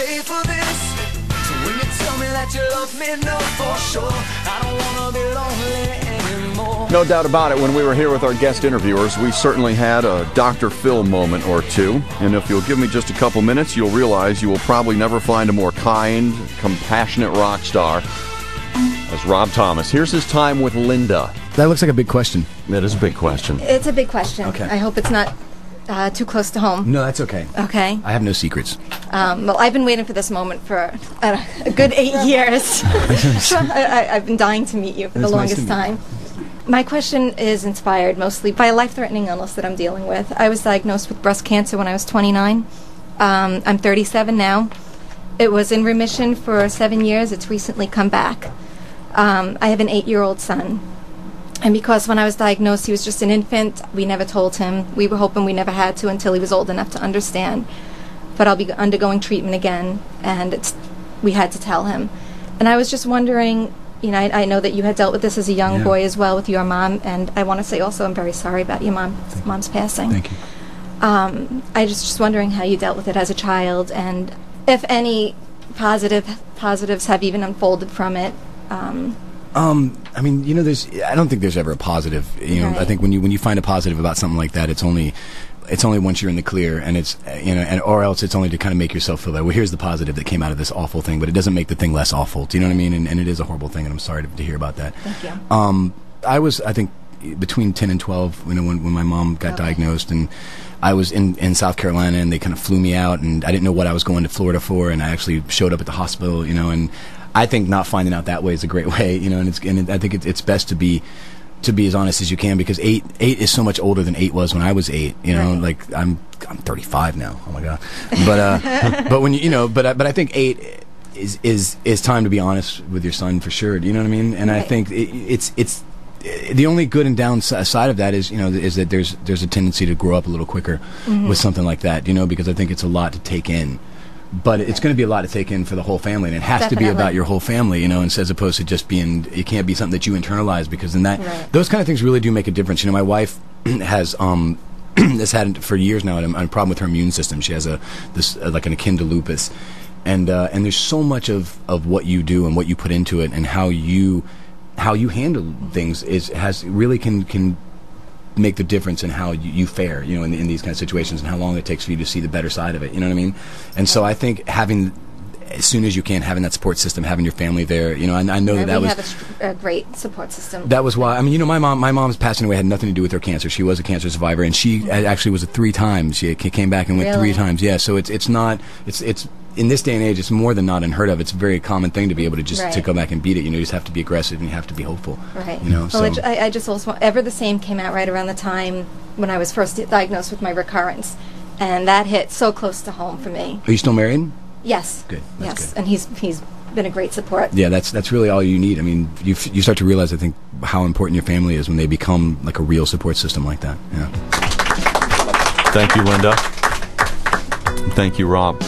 pay for this. So when you tell me that you love me, know for sure I don't wanna be lonely anymore. No doubt about it, when we were here with our guest interviewers, we certainly had a Dr. Phil moment or two. And if you'll give me just a couple minutes, you'll realize you will probably never find a more kind, compassionate rock star as Rob Thomas. Here's his time with Lynda. That looks like a big question. That is a big question. It's a big question. Okay. I hope it's not too close to home. No, that's okay. Okay. I have no secrets. Well, I've been waiting for this moment for a good 8 years. I've been dying to meet you for the longest time. My question is inspired mostly by a life-threatening illness that I'm dealing with. I was diagnosed with breast cancer when I was 29. I'm 37 now. It was in remission for 7 years. It's recently come back. I have an 8-year-old son. And because when I was diagnosed, he was just an infant, we never told him. We were hoping we never had to until he was old enough to understand. But I'll be undergoing treatment again, and we had to tell him. And I was just wondering, you know, I know that you had dealt with this as a young boy as well with your mom, and I want to say also I'm very sorry about your mom's passing. Thank you. I just wondering how you dealt with it as a child, and if any positives have even unfolded from it. I mean, you know, I don't think there's ever a positive. You know, Right. I think when you find a positive about something like that, it's only once you're in the clear, and it's, you know, or else it's only to kind of make yourself feel that, well, here's the positive that came out of this awful thing, but it doesn't make the thing less awful. Do you know what I mean? And it is a horrible thing, and I'm sorry to hear about that. Thank you. I was, I think, between 10 and 12, you know, when my mom got diagnosed, and I was in South Carolina, and they kind of flew me out, and I didn't know what I was going to Florida for, and I actually showed up at the hospital, you know, and I think not finding out that way is a great way, you know, and I think it's best to be as honest as you can, because eight is so much older than 8 was when I was 8, you know, like I'm 35 now. Oh my God. But when you know, but I think 8 is time to be honest with your son for sure. Do you know what I mean? And I think it's the only good and downside of that is, you know, is that there's a tendency to grow up a little quicker with something like that, you know, because I think it's a lot to take in. But it's going to be a lot to take in for the whole family, and it has to be about your whole family, you know, and as opposed to just being, it can't be something that you internalize, because then those kind of things really do make a difference. You know, my wife has has had for years now a problem with her immune system. She has like an akin to lupus, and there's so much of what you do and what you put into it and how you handle things can make the difference in how you fare, you know, in these kind of situations, and how long it takes for you to see the better side of it, you know what I mean? And so I think having, as soon as you can, having that support system, having your family there, you know, and I know that was... We have a great support system. That was why, I mean, you know, my mom's passing away had nothing to do with her cancer. She was a cancer survivor, and she actually was 3 times. She came back and went 3 times, yeah, so it's in this day and age, it's more than not unheard of. It's a very common thing to be able to just to go back and beat it. You know, you just have to be aggressive and you have to be hopeful. Right. You know. Well, so. I just also Ever the Same came out right around the time when I was first diagnosed with my recurrence, and that hit so close to home for me. Are you still married? Yes. Good. That's yes, good. and he's been a great support. Yeah, that's really all you need. I mean, you start to realize, I think, how important your family is when they become like a real support system like that. Yeah. Thank you, Lynda. Thank you, Rob.